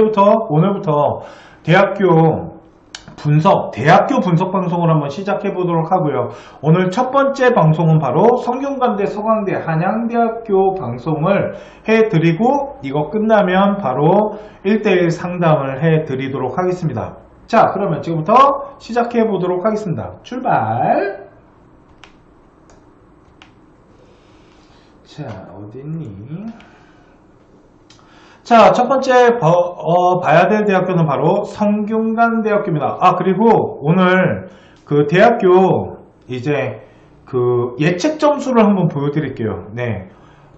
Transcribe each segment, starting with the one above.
오늘부터 대학교 분석 방송을 한번 시작해 보도록 하고요. 오늘 첫 번째 방송은 바로 성균관대, 서강대, 한양대학교 방송을 해드리고, 이거 끝나면 바로 1대1 상담을 해드리도록 하겠습니다. 자, 그러면 지금부터 시작해 보도록 하겠습니다. 출발! 자, 어딨니? 자, 첫 번째 봐야 될 대학교는 바로 성균관대학교입니다. 그리고 오늘 그 대학교 이제 그 예측 점수를 한번 보여드릴게요. 네,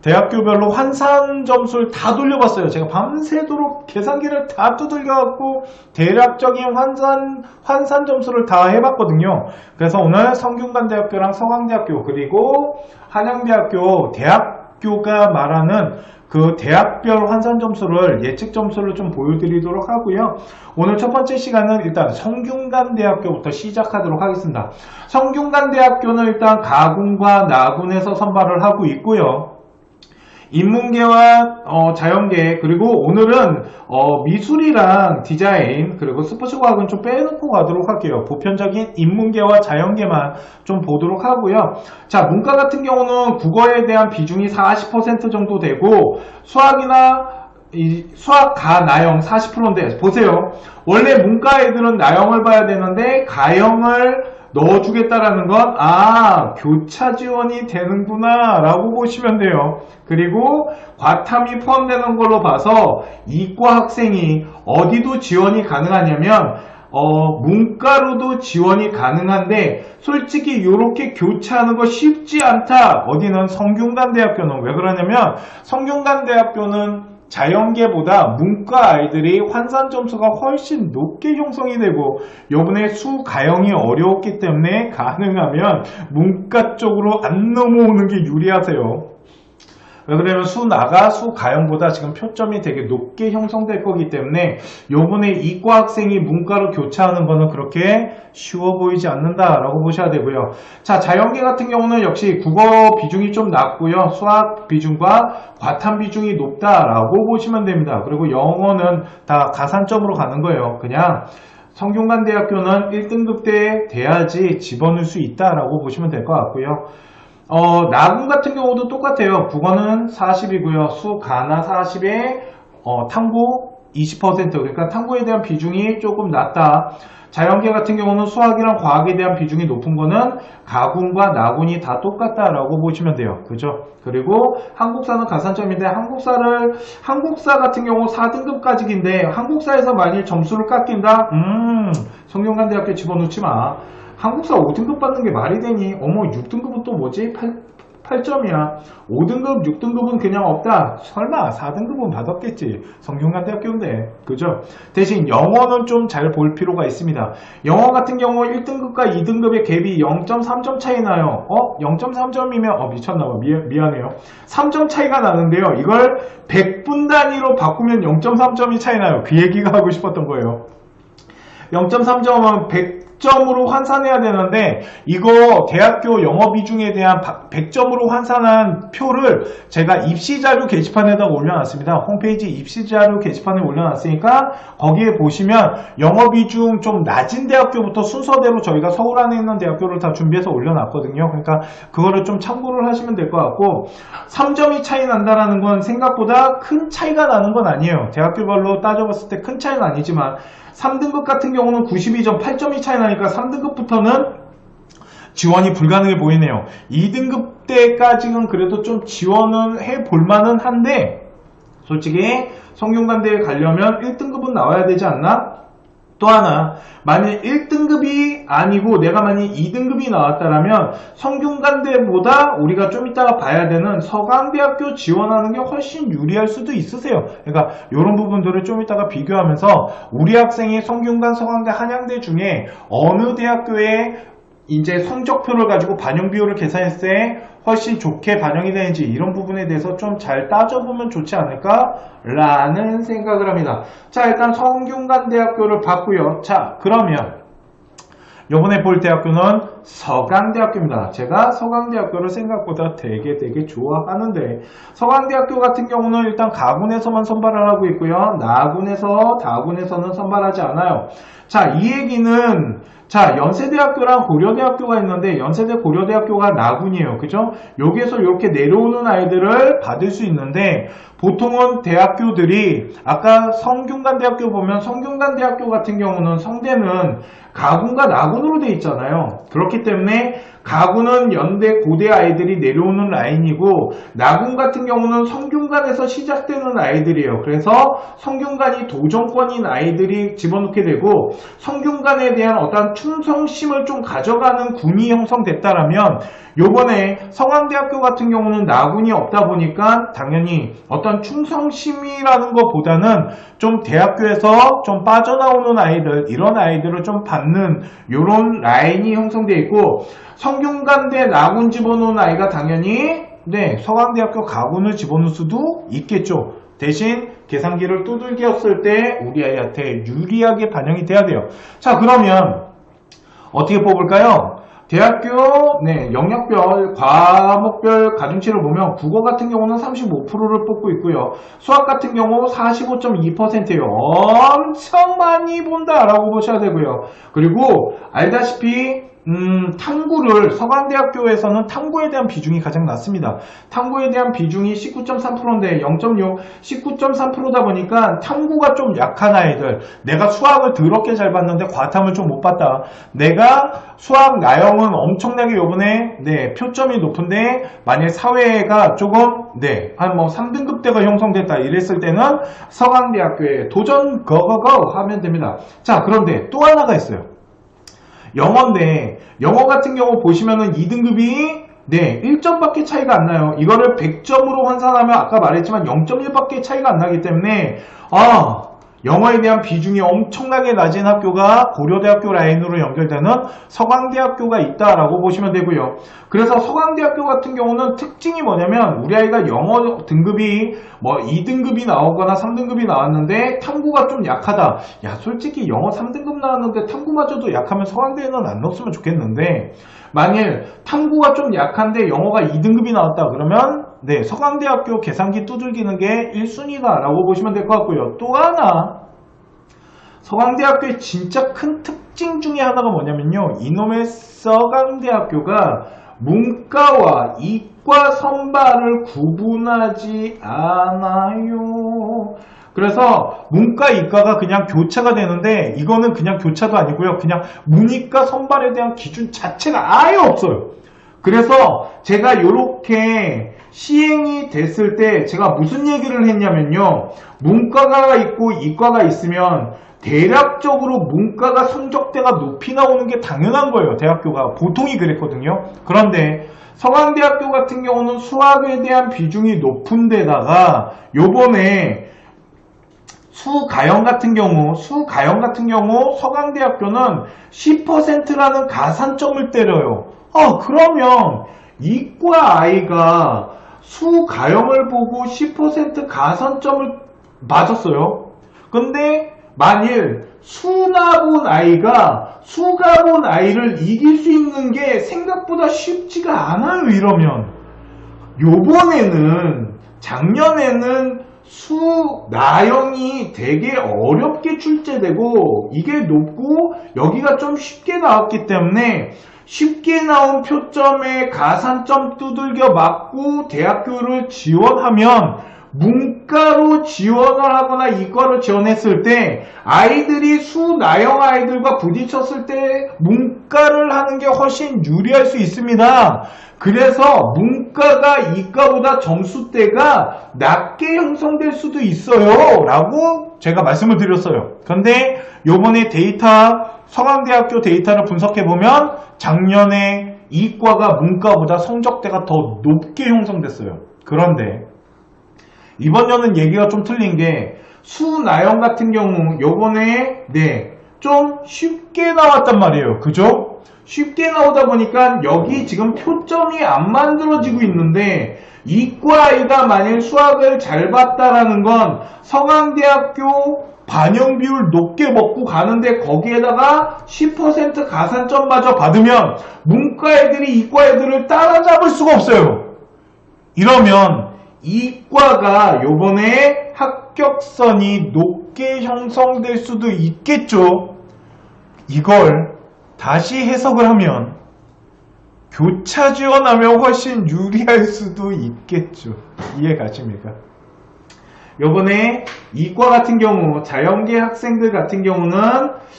대학교별로 환산 점수를 다 돌려봤어요. 제가 밤새도록 계산기를 다 두들겨갖고 대략적인 환산 점수를 다 해봤거든요. 그래서 오늘 성균관대학교랑 서강대학교 그리고 한양대학교 대학교가 말하는 그 대학별 환산 점수를, 예측 점수를 좀 보여드리도록 하고요. 오늘 첫 번째 시간은 일단 성균관대학교부터 시작하도록 하겠습니다. 성균관대학교는 일단 가군과 나군에서 선발을 하고 있고요. 인문계와 자연계, 그리고 오늘은 미술이랑 디자인 그리고 스포츠과학은 좀 빼놓고 가도록 할게요. 보편적인 인문계와 자연계만 좀 보도록 하고요. 자, 문과 같은 경우는 국어에 대한 비중이 40% 정도 되고, 수학 가나영 40%인데 보세요. 원래 문과 애들은 나영을 봐야 되는데 가영을 넣어주겠다라는 건 교차 지원이 되는구나 라고 보시면 돼요. 그리고 과탐이 포함되는 걸로 봐서 이과 학생이 어디도 지원이 가능하냐면 문과로도 지원이 가능한데, 솔직히 이렇게 교차하는 거 쉽지 않다. 어디는 성균관대학교는. 왜 그러냐면 성균관대학교는 자연계보다 문과 아이들이 환산 점수가 훨씬 높게 형성이 되고, 요번에 수가영이 어려웠기 때문에 가능하면 문과 쪽으로 안 넘어오는 게 유리하세요. 왜 그러냐면 수가영보다 지금 표점이 되게 높게 형성될 거기 때문에 요번에 이과 학생이 문과로 교차하는 거는 그렇게 쉬워 보이지 않는다라고 보셔야 되고요. 자, 자연계 같은 경우는 역시 국어 비중이 좀 낮고요. 수학 비중과 과탐 비중이 높다라고 보시면 됩니다. 그리고 영어는 다 가산점으로 가는 거예요. 그냥 성균관대학교는 1등급 때 돼야지 집어넣을 수 있다라고 보시면 될 것 같고요. 나군 같은 경우도 똑같아요. 국어는 40이고요. 수가나 40에 탐구 20%, 그러니까 탐구에 대한 비중이 조금 낮다. 자연계 같은 경우는 수학이랑 과학에 대한 비중이 높은 거는 가군과 나군이 다 똑같다라고 보시면 돼요. 그죠? 그리고 한국사는 가산점인데, 한국사 같은 경우 4등급까지인데 한국사에서 만일 점수를 깎인다? 성균관대학교 집어넣지 마. 한국사 5등급 받는 게 말이 되니? 6등급은 또 뭐지? 8점이야. 5등급, 6등급은 그냥 없다. 설마 4등급은 받았겠지. 성균관대학교인데. 그죠? 대신 영어는 좀 잘 볼 필요가 있습니다. 영어 같은 경우 1등급과 2등급의 갭이 0.3점 차이 나요. 0.3점이면 미쳤나봐. 미안해요. 3점 차이가 나는데요. 이걸 100분 단위로 바꾸면 0.3점이 차이 나요. 그 얘기가 하고 싶었던 거예요. 0.3점은 100점으로 환산해야 되는데, 이거 대학교 영어 비중에 대한 100점으로 환산한 표를 제가 입시자료 게시판에다 올려놨습니다. 홈페이지 입시자료 게시판에 올려놨으니까 거기에 보시면 영어 비중 좀 낮은 대학교부터 순서대로 저희가 서울 안에 있는 대학교를 다 준비해서 올려놨거든요. 그러니까 그거를 좀 참고를 하시면 될 것 같고, 3점이 차이 난다라는 건 생각보다 큰 차이가 나는 건 아니에요. 대학교별로 따져봤을 때 큰 차이는 아니지만 3등급 같은 경우는 92점, 8점이 차이 나니까 3등급부터는 지원이 불가능해 보이네요. 2등급 때까지는 그래도 좀 지원은 해볼 만은 한데, 솔직히 성균관대에 가려면 1등급은 나와야 되지 않나? 또 하나, 만약 1등급이 아니고 내가 만약 2등급이 나왔다라면 성균관대보다 우리가 좀 이따가 봐야 되는 서강대학교 지원하는 게 훨씬 유리할 수도 있으세요. 그러니까 이런 부분들을 좀 이따가 비교하면서 우리 학생이 성균관, 서강대, 한양대 중에 어느 대학교에 이제 성적표를 가지고 반영 비율을 계산했을 때 훨씬 좋게 반영이 되는지, 이런 부분에 대해서 좀 잘 따져보면 좋지 않을까 라는 생각을 합니다. 자, 일단 성균관대학교를 봤고요. 자, 그러면 요번에 볼 대학교는 서강대학교입니다. 제가 서강대학교를 생각보다 되게 좋아하는데, 서강대학교 같은 경우는 일단 가군에서만 선발을 하고 있고요. 나군에서 다군에서는 선발하지 않아요. 자, 이 얘기는 자, 연세대학교랑 고려대학교가 있는데 연세대 고려대학교가 나군이에요. 그죠? 여기에서 이렇게 내려오는 아이들을 받을 수 있는데, 보통은 대학교들이 아까 성균관대학교 보면 성균관대학교 같은 경우는 성대는 가군과 나군으로 되어 있잖아요. 그렇기 때문에 가군은 연대 고대 아이들이 내려오는 라인이고, 나군 같은 경우는 성균관에서 시작되는 아이들이에요. 그래서 성균관이 도전권인 아이들이 집어넣게 되고, 성균관에 대한 어떤 충성심을 좀 가져가는 군이 형성됐다라면, 요번에 성황대학교 같은 경우는 나군이 없다 보니까 당연히 어떤 충성심이라는 것보다는 좀 대학교에서 좀 빠져나오는 아이들, 이런 아이들을 좀 받는 요런 라인이 형성되어 있고, 성균관대 나군 집어넣은 아이가 당연히 서강대학교 가군을 집어넣을 수도 있겠죠. 대신 계산기를 두들겼을 때 우리 아이한테 유리하게 반영이 돼야 돼요. 자, 그러면 어떻게 뽑을까요? 대학교 영역별, 과목별 가중치를 보면 국어 같은 경우는 35%를 뽑고 있고요. 수학 같은 경우 45.2%예요. 엄청 많이 본다라고 보셔야 되고요. 그리고 알다시피 탐구를 서강대학교에서는 탐구에 대한 비중이 가장 낮습니다. 탐구에 대한 비중이 19.3%인데 0.6, 19.3%다 보니까 탐구가 좀 약한 아이들, 내가 수학을 더럽게 잘 봤는데 과탐을 좀 못 봤다, 내가 수학 나영은 엄청나게 요번에 표점이 높은데 만약 사회가 조금 한 3등급대가 형성됐다 이랬을 때는 서강대학교에 도전 고고고 하면 됩니다. 자, 그런데 또 하나가 있어요. 영어인데 영어 같은 경우 보시면은 2등급이 1점밖에 차이가 안 나요. 이거를 100점으로 환산하면 아까 말했지만 0.1밖에 차이가 안 나기 때문에 영어에 대한 비중이 엄청나게 낮은 학교가 고려대학교 라인으로 연결되는 서강대학교가 있다라고 보시면 되고요. 그래서 서강대학교 같은 경우는 특징이 뭐냐면, 우리 아이가 영어 등급이 2등급이 나오거나 3등급이 나왔는데 탐구가 좀 약하다. 야, 솔직히 영어 3등급 나왔는데 탐구마저도 약하면 서강대에는 안 넣었으면 좋겠는데, 만일 탐구가 좀 약한데 영어가 2등급이 나왔다 그러면 서강대학교 계산기 두들기는 게 1순위다 라고 보시면 될 것 같고요. 또 하나, 서강대학교의 진짜 큰 특징 중에 하나가 뭐냐면요, 이놈의 서강대학교가 문과와 이과 선발을 구분하지 않아요. 그래서 문과 이과가 그냥 교차가 되는데, 이거는 그냥 교차도 아니고요, 그냥 문이과 선발에 대한 기준 자체가 아예 없어요. 그래서 제가 이렇게 시행이 됐을 때 제가 무슨 얘기를 했냐면요, 문과가 있고 이과가 있으면 대략적으로 문과가 성적대가 높이 나오는 게 당연한 거예요. 대학교가 보통이 그랬거든요. 그런데 서강대학교 같은 경우는 수학에 대한 비중이 높은 데다가 요번에 수가형 같은 경우 서강대학교는 10%라는 가산점을 때려요. 그러면 이과 아이가 수가형을 보고 10% 가산점을 맞았어요. 근데 만일 수가 본 아이를 이길 수 있는 게 생각보다 쉽지가 않아요. 이러면 요번에는, 작년에는 수나형이 되게 어렵게 출제되고 이게 높고 여기가 좀 쉽게 나왔기 때문에 쉽게 나온 표점에 가산점 두들겨 맞고 대학교를 지원하면, 문과로 지원을 하거나 이과로 지원했을 때 아이들이 수나형 아이들과 부딪혔을 때 문과를 하는 게 훨씬 유리할 수 있습니다. 그래서 문과가 이과보다 점수대가 낮게 형성될 수도 있어요 라고 제가 말씀을 드렸어요. 그런데 요번에 서강대학교 데이터를 분석해보면 작년에 이과가 문과보다 성적대가 더 높게 형성됐어요. 그런데 이번 년은 얘기가 좀 틀린 게, 수나형 같은 경우 요번에 좀 쉽게 나왔단 말이에요. 그죠? 쉽게 나오다 보니까 여기 지금 표점이 안 만들어지고 있는데, 이과 아이가 만일 수학을 잘 봤다라는 건 서강대학교 반영 비율 높게 먹고 가는데 거기에다가 10% 가산점마저 받으면 문과 애들이 이과 애들을 따라잡을 수가 없어요. 이러면 이과가 요번에 합격선이 높게 형성될 수도 있겠죠. 이걸 다시 해석을 하면 교차 지원하면 훨씬 유리할 수도 있겠죠. 이해 가십니까? 요번에 이과 같은 경우 자연계 학생들 같은 경우는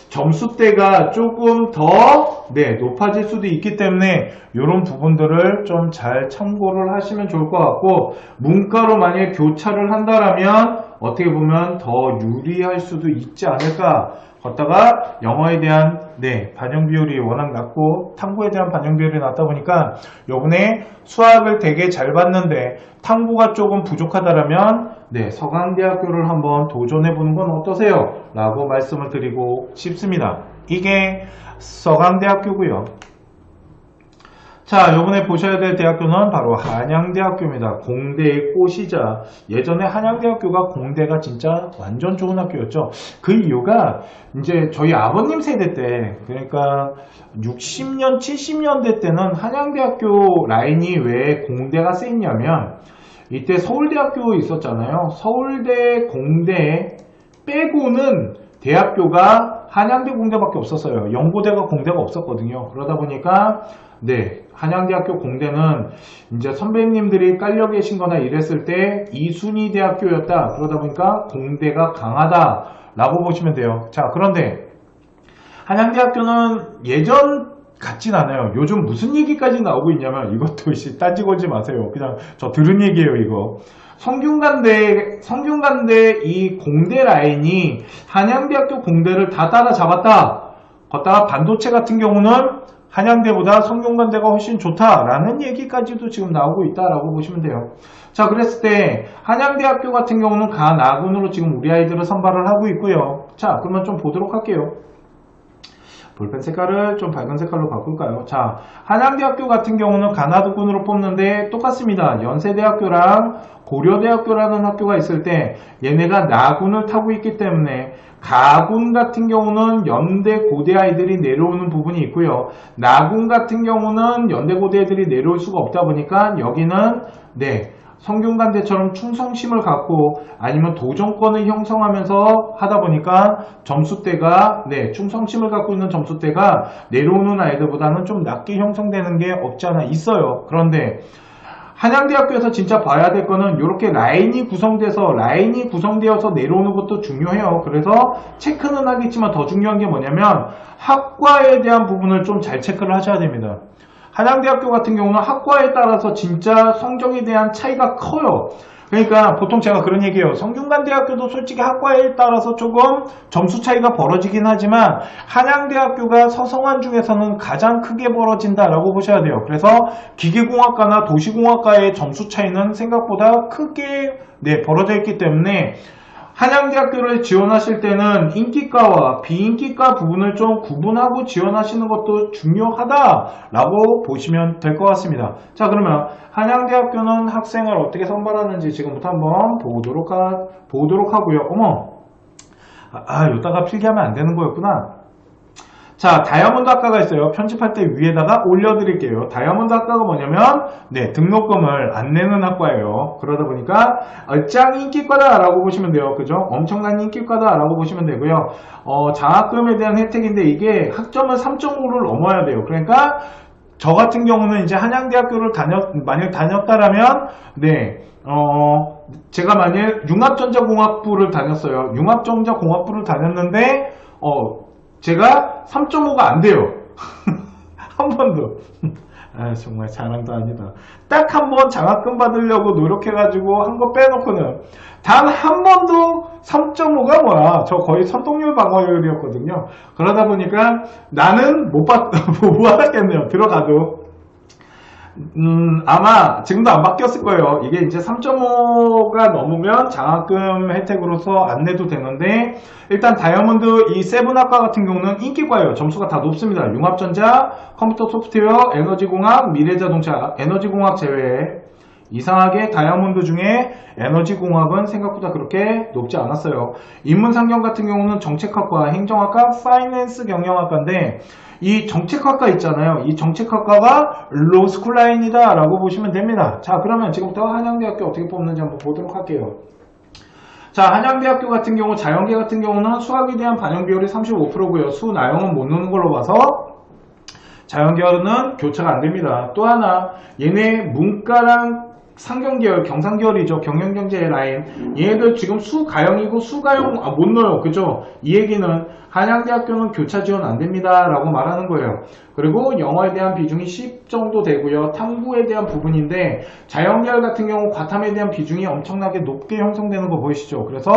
점수대가 조금 더 높아질 수도 있기 때문에 이런 부분들을 좀 잘 참고를 하시면 좋을 것 같고, 문과로 만약에 교차를 한다라면 어떻게 보면 더 유리할 수도 있지 않을까. 걷다가 영어에 대한 반영 비율이 워낙 낮고 탐구에 대한 반영 비율이 낮다 보니까 요번에 수학을 되게 잘 봤는데 탐구가 조금 부족하다라면 서강대학교를 한번 도전해 보는 건 어떠세요? 라고 말씀을 드리고 싶습니다. 이게 서강대학교고요. 자, 요번에 보셔야 될 대학교는 바로 한양대학교입니다. 공대의 꽃이자, 예전에 한양대학교가 공대가 진짜 완전 좋은 학교였죠. 그 이유가 이제 저희 아버님 세대 때, 그러니까 60년, 70년대 때는 한양대학교 라인이 왜 공대가 셌냐면 이때 서울대학교 있었잖아요. 서울대, 공대 빼고는 대학교가 한양대, 공대밖에 없었어요. 연고대가 공대가 없었거든요. 그러다 보니까 한양대학교 공대는 이제 선배님들이 깔려 계신 거나 이랬을 때 2순위 대학교였다. 그러다 보니까 공대가 강하다 라고 보시면 돼요. 자, 그런데 한양대학교는 예전 같진 않아요. 요즘 무슨 얘기까지 나오고 있냐면, 이것도 딴지 걸지 마세요. 그냥 저 들은 얘기예요, 이거. 성균관대 이 공대 라인이 한양대학교 공대를 다 따라잡았다. 걷다가 반도체 같은 경우는 한양대보다 성균관대가 훨씬 좋다라는 얘기까지도 지금 나오고 있다라고 보시면 돼요. 자, 그랬을 때 한양대학교 같은 경우는 가나군으로 지금 우리 아이들을 선발을 하고 있고요. 자, 그러면 좀 보도록 할게요. 볼펜 색깔을 좀 밝은 색깔로 바꿀까요? 자, 한양대학교 같은 경우는 가나군으로 뽑는데 똑같습니다. 연세대학교랑 고려대학교라는 학교가 있을 때 얘네가 나군을 타고 있기 때문에 가군 같은 경우는 연대 고대 아이들이 내려오는 부분이 있고요. 나군 같은 경우는 연대 고대 애들이 내려올 수가 없다 보니까 여기는 성균관대처럼 충성심을 갖고 아니면 도전권을 형성하면서 하다 보니까 점수대가 충성심을 갖고 있는 점수대가 내려오는 아이들보다는 좀 낮게 형성되는 게 없지 않아 있어요. 그런데 한양대학교에서 진짜 봐야 될 거는 이렇게 라인이 구성되어서 내려오는 것도 중요해요. 그래서 체크는 하겠지만 더 중요한 게 뭐냐면 학과에 대한 부분을 좀 잘 체크를 하셔야 됩니다. 한양대학교 같은 경우는 학과에 따라서 진짜 성적에 대한 차이가 커요. 그러니까 보통 제가 그런 얘기해요. 성균관대학교도 솔직히 학과에 따라서 조금 점수 차이가 벌어지긴 하지만 한양대학교가 서성한 중에서는 가장 크게 벌어진다라고 보셔야 돼요. 그래서 기계공학과나 도시공학과의 점수 차이는 생각보다 크게 벌어져 있기 때문에 한양대학교를 지원하실 때는 인기과와 비인기과 부분을 좀 구분하고 지원하시는 것도 중요하다라고 보시면 될 것 같습니다. 자, 그러면 한양대학교는 학생을 어떻게 선발하는지 지금부터 한번 보도록 하고요. 어머, 이따가 필기하면 안 되는 거였구나. 자, 다이아몬드 학과가 있어요. 편집할 때 위에다가 올려드릴게요. 다이아몬드 학과가 뭐냐면 등록금을 안 내는 학과예요. 그러다 보니까 짱 인기과다 라고 보시면 돼요. 그죠? 엄청난 인기과다 라고 보시면 되고요. 장학금에 대한 혜택인데 이게 학점은 3.5를 넘어야 돼요. 그러니까 저 같은 경우는 이제 한양대학교를 만약 다녔다라면 제가 만약 융합전자공학부를 다녔어요. 융합전자공학부를 다녔는데 제가 3.5가 안 돼요. 한 번도. 정말 자랑도 아니다. 딱 한 번 장학금 받으려고 노력해가지고 한 거 빼놓고는 단 한 번도 3.5가 뭐야. 저 거의 선동률 방어율이었거든요. 그러다 보니까 나는 못 받았겠네요. 들어가도. 아마 지금도 안 바뀌었을 거예요. 이게 이제 3.5가 넘으면 장학금 혜택으로서 안 내도 되는데, 일단 다이아몬드 이 세븐학과 같은 경우는 인기과예요. 점수가 다 높습니다. 융합전자, 컴퓨터 소프트웨어, 에너지공학, 미래자동차, 에너지공학 제외 이상하게 다이아몬드 중에 에너지공학은 생각보다 그렇게 높지 않았어요. 인문상경 같은 경우는 정책학과, 행정학과, 파이낸스 경영학과인데 이 정책학과 있잖아요. 이 정책학과가 로스쿨라인이다 라고 보시면 됩니다. 자, 그러면 지금부터 한양대학교 어떻게 뽑는지 한번 보도록 할게요. 자, 한양대학교 같은 경우 자연계 같은 경우는 수학에 대한 반영 비율이 35%고요. 수 나영은 못 넣는 걸로 봐서 자연계열은 교차가 안 됩니다. 또 하나, 얘네 문과랑 상경계열, 경상계열이죠. 경영경제 라인. 얘네들 지금 수가형이고 수가형 못 넣어요. 그죠? 이 얘기는 한양대학교는 교차 지원 안 됩니다. 라고 말하는 거예요. 그리고 영어에 대한 비중이 10 정도 되고요. 탐구에 대한 부분인데 자연계열 같은 경우 과탐에 대한 비중이 엄청나게 높게 형성되는 거 보이시죠? 그래서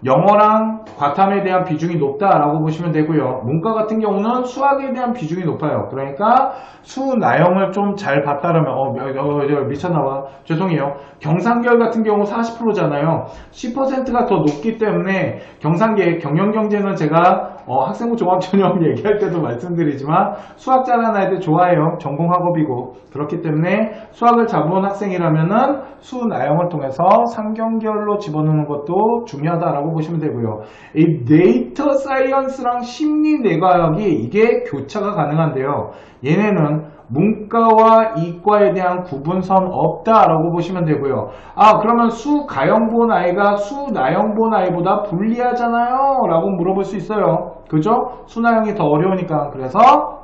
영어랑 과탐에 대한 비중이 높다라고 보시면 되고요. 문과 같은 경우는 수학에 대한 비중이 높아요. 그러니까 수나영을 좀 잘 봤다라면 미쳤나봐. 죄송해요. 경상계열 같은 경우 40%잖아요. 10%가 더 높기 때문에 경상계 경영경제는 제가 학생부 종합전형 얘기할 때도 말씀드리지만 수학 잘하는 아이들 좋아해요. 전공학업이고 그렇기 때문에 수학을 잘 보는 학생이라면은 수나영을 통해서 상경계열로 집어넣는 것도 중요하다라고 보시면 되고요. 이 데이터 사이언스랑 심리뇌과학이 이게 교차가 가능한데요. 얘네는 문과와 이과에 대한 구분선 없다라고 보시면 되고요. 아, 그러면 수가형 본 아이가 수나영 본 아이보다 불리하잖아요 라고 물어볼 수 있어요. 그죠? 수나영이 더 어려우니까. 그래서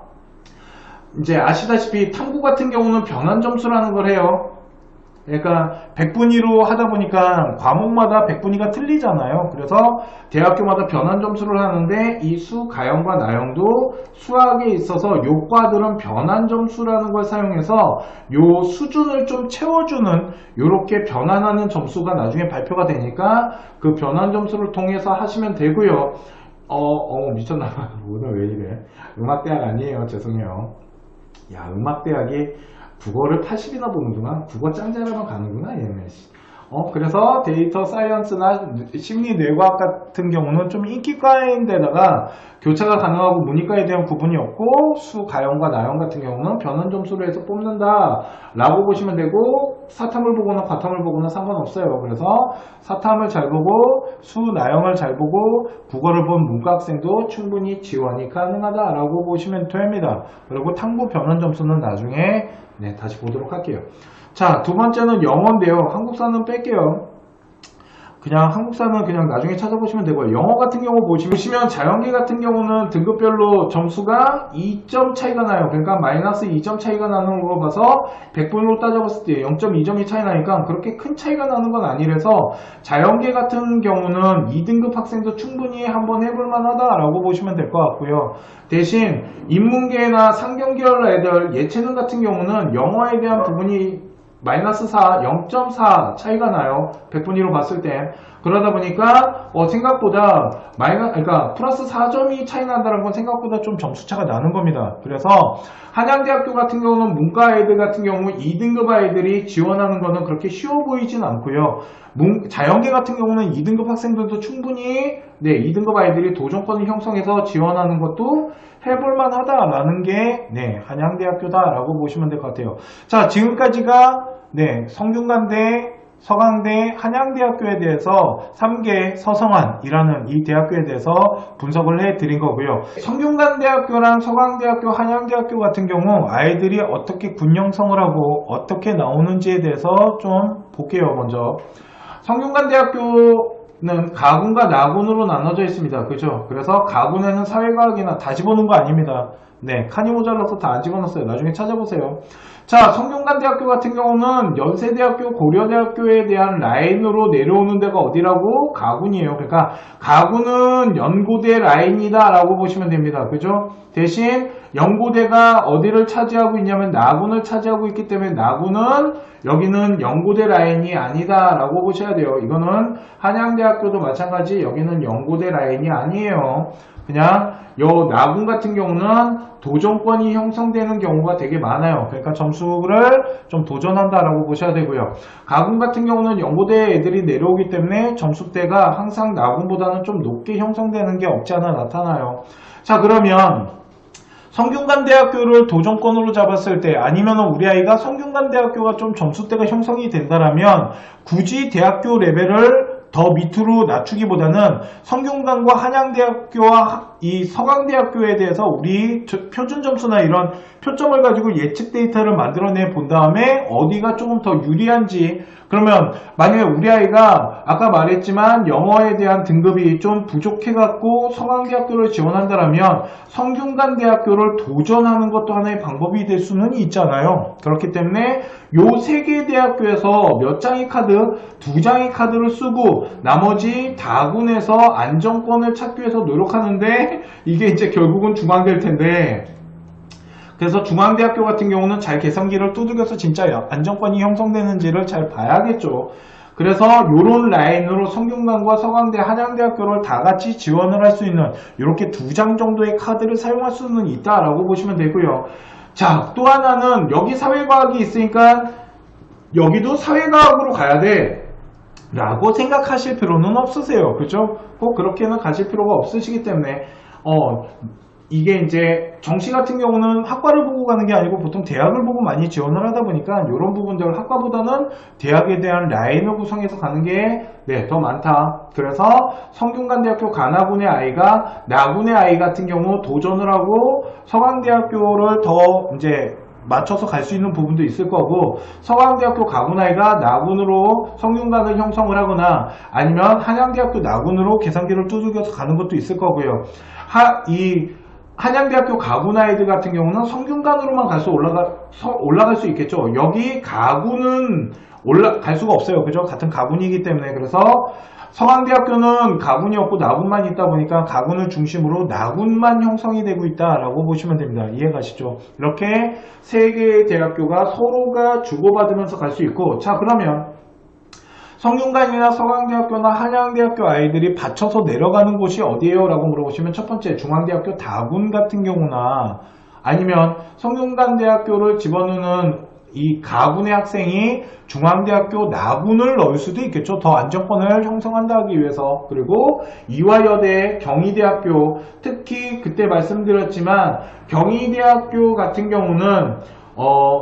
이제 아시다시피 탐구 같은 경우는 변환 점수라는 걸 해요. 그러니까 100분위로 하다 보니까 과목마다 100분위가 틀리잖아요. 그래서 대학교마다 변환 점수를 하는데 이 수가형과 나형도 수학에 있어서 요 과들은 변환 점수라는 걸 사용해서 요 수준을 좀 채워주는 요렇게 변환하는 점수가 나중에 발표가 되니까 그 변환 점수를 통해서 하시면 되고요. 미쳤나봐. 오늘 왜 이래. 음악대학 아니에요. 죄송해요. 야, 음악대학이 국어를 80이나 보는구나. 국어 짱 잘하면 가는구나 얘네. 그래서 데이터 사이언스나 심리뇌과학 같은 경우는 좀 인기과인데다가 교차가 가능하고 문이과에 대한 구분이 없고 수가형과 나형 같은 경우는 변환 점수로 해서 뽑는다 라고 보시면 되고 사탐을 보거나 과탐을 보거나 상관없어요. 그래서 사탐을 잘 보고 수나형을 잘 보고 국어를 본 문과 학생도 충분히 지원이 가능하다 라고 보시면 됩니다. 그리고 탐구 변환 점수는 나중에 다시 보도록 할게요. 자, 두 번째는 영어인데요. 한국사는 뺄게요. 그냥 한국사는 그냥 나중에 찾아보시면 되고요. 영어 같은 경우 보시면 자연계 같은 경우는 등급별로 점수가 2점 차이가 나요. 그러니까 마이너스 2점 차이가 나는 걸로 봐서 100분으로 따져봤을 때 0.2점이 차이 나니까 그렇게 큰 차이가 나는 건 아니라서 자연계 같은 경우는 2등급 학생도 충분히 한번 해볼 만하다라고 보시면 될 것 같고요. 대신 인문계나 상경계열 애들 예체능 같은 경우는 영어에 대한 부분이 마이너스 4, 0.4 차이가 나요. 100분위로 봤을 때. 그러다 보니까 생각보다 그러니까 플러스 4점이 차이 난다는 건 생각보다 좀 점수차가 나는 겁니다. 그래서 한양대학교 같은 경우는 문과 아이들 같은 경우 2등급 아이들이 지원하는 거는 그렇게 쉬워 보이진 않고요. 자연계 같은 경우는 2등급 학생들도 충분히 2등급 아이들이 도전권을 형성해서 지원하는 것도 해볼만 하다라는 게 한양대학교다라고 보시면 될 것 같아요. 자, 지금까지가 성균관대, 서강대, 한양대학교에 대해서 3개 서성한이라는 이 대학교에 대해서 분석을 해드린 거고요. 성균관대학교랑 서강대학교, 한양대학교 같은 경우 아이들이 어떻게 군 형성을 하고 어떻게 나오는지에 대해서 좀 볼게요. 먼저 성균관대학교는 가군과 나군으로 나눠져 있습니다. 그죠? 그래서 가군에는 사회과학이나 다 집어넣은 거 아닙니다. 칸이 모자라서 다 안 집어넣었어요. 나중에 찾아보세요. 자, 성균관대학교 같은 경우는 연세대학교, 고려대학교에 대한 라인으로 내려오는 데가 어디라고? 가군이에요. 그러니까 가군은 연고대 라인이다 라고 보시면 됩니다. 그죠? 대신 연고대가 어디를 차지하고 있냐면 나군을 차지하고 있기 때문에 나군은 여기는 연고대 라인이 아니다 라고 보셔야 돼요. 이거는 한양대학교도 마찬가지 여기는 연고대 라인이 아니에요. 그냥 요 나군 같은 경우는 도전권이 형성되는 경우가 되게 많아요. 그러니까 점수를 좀 도전한다라고 보셔야 되고요. 가군 같은 경우는 연고대 애들이 내려오기 때문에 점수대가 항상 나군보다는 좀 높게 형성되는 게 없지 않아 나타나요. 자, 그러면 성균관대학교를 도전권으로 잡았을 때 아니면 우리 아이가 성균관대학교가 좀 점수대가 형성이 된다라면 굳이 대학교 레벨을 더 밑으로 낮추기보다는 성균관과 한양대학교와 이 서강대학교에 대해서 우리 표준 점수나 이런 표점을 가지고 예측 데이터를 만들어내 본 다음에 어디가 조금 더 유리한지, 그러면 만약에 우리 아이가 아까 말했지만 영어에 대한 등급이 좀 부족해갖고 서강대학교를 지원한다면 성균관대학교를 도전하는 것도 하나의 방법이 될 수는 있잖아요. 그렇기 때문에 요 세 개 대학교에서 몇 장의 카드, 두 장의 카드를 쓰고 나머지 다군에서 안정권을 찾기 위해서 노력하는데 이게 이제 결국은 중앙될 텐데, 그래서 중앙대학교 같은 경우는 잘 계산기를 두들겨서 진짜 안정권이 형성되는지를 잘 봐야겠죠. 그래서 요런 라인으로 성균관과 서강대, 한양대학교를 다 같이 지원을 할 수 있는 이렇게 두 장 정도의 카드를 사용할 수는 있다라고 보시면 되고요. 자, 또 하나는 여기 사회과학이 있으니까 여기도 사회과학으로 가야 돼 라고 생각하실 필요는 없으세요. 그죠? 꼭 그렇게는 가실 필요가 없으시기 때문에 이게 이제 정시 같은 경우는 학과를 보고 가는 게 아니고 보통 대학을 보고 많이 지원을 하다 보니까 이런 부분들 학과보다는 대학에 대한 라인을 구성해서 가는 게 더 많다. 그래서 성균관대학교 관아군의 아이가 나군의 아이 같은 경우 도전을 하고 서강대학교를 더 이제 맞춰서 갈 수 있는 부분도 있을 거고, 서강대학교 가군 아이가 나군으로 성균관을 형성을 하거나 아니면 한양대학교 나군으로 계산기를 두들겨서 가는 것도 있을 거고요. 한양대학교 가군 아이들 같은 경우는 성균관으로만 가서 올라갈 수 있겠죠. 여기 가군은 올라갈 수가 없어요. 그죠? 같은 가군이기 때문에. 그래서 서강대학교는 가군이 없고 나군만 있다 보니까 가군을 중심으로 나군만 형성이 되고 있다라고 보시면 됩니다. 이해가시죠? 이렇게 세 개의 대학교가 서로가 주고받으면서 갈 수 있고, 자, 그러면 성균관이나 서강대학교나 한양대학교 아이들이 받쳐서 내려가는 곳이 어디예요? 라고 물어보시면 첫 번째 중앙대학교 다군 같은 경우나 아니면 성균관대학교를 집어넣는 이 가군의 학생이 중앙대학교 나군을 넣을 수도 있겠죠. 더 안정권을 형성한다 하기 위해서. 그리고 이화여대, 경희대학교, 특히 그때 말씀드렸지만 경희대학교 같은 경우는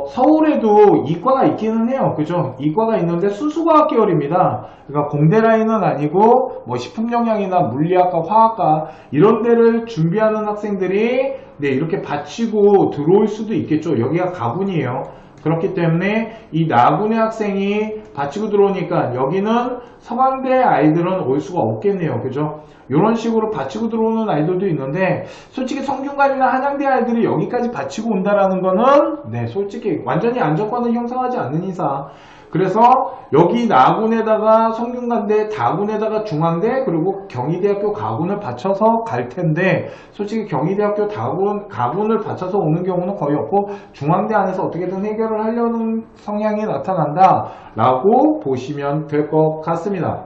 서울에도 이과가 있기는 해요. 그죠? 이과가 있는데 수수과학 계열입니다. 그러니까 공대 라인은 아니고 뭐 식품영양이나 물리학과, 화학과 이런 데를 준비하는 학생들이 이렇게 받치고 들어올 수도 있겠죠. 여기가 가군이에요. 그렇기 때문에 이 나군의 학생이 받치고 들어오니까 여기는 서강대 아이들은 올 수가 없겠네요. 그죠? 이런 식으로 받치고 들어오는 아이들도 있는데, 솔직히 성균관이나 한양대 아이들이 여기까지 받치고 온다라는 거는 솔직히 완전히 안정권을 형성하지 않는 이상, 그래서 여기 나군에다가 성균관대, 다군에다가 중앙대, 그리고 경희대학교 가군을 받쳐서 갈 텐데, 솔직히 경희대학교 가군을 받쳐서 오는 경우는 거의 없고 중앙대 안에서 어떻게든 해결을 하려는 성향이 나타난다 라고 보시면 될 것 같습니다.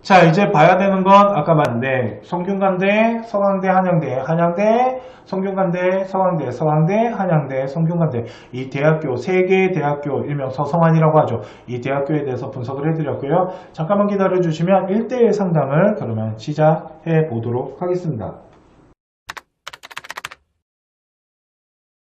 자, 이제 봐야 되는 건 아까 말했는데 성균관대, 서강대, 한양대, 성균관대, 서강대, 한양대, 성균관대, 이 대학교, 세 개의 대학교, 일명 서성한이라고 하죠. 이 대학교에 대해서 분석을 해드렸고요. 잠깐만 기다려 주시면 1대1 상담을 그러면 시작해 보도록 하겠습니다.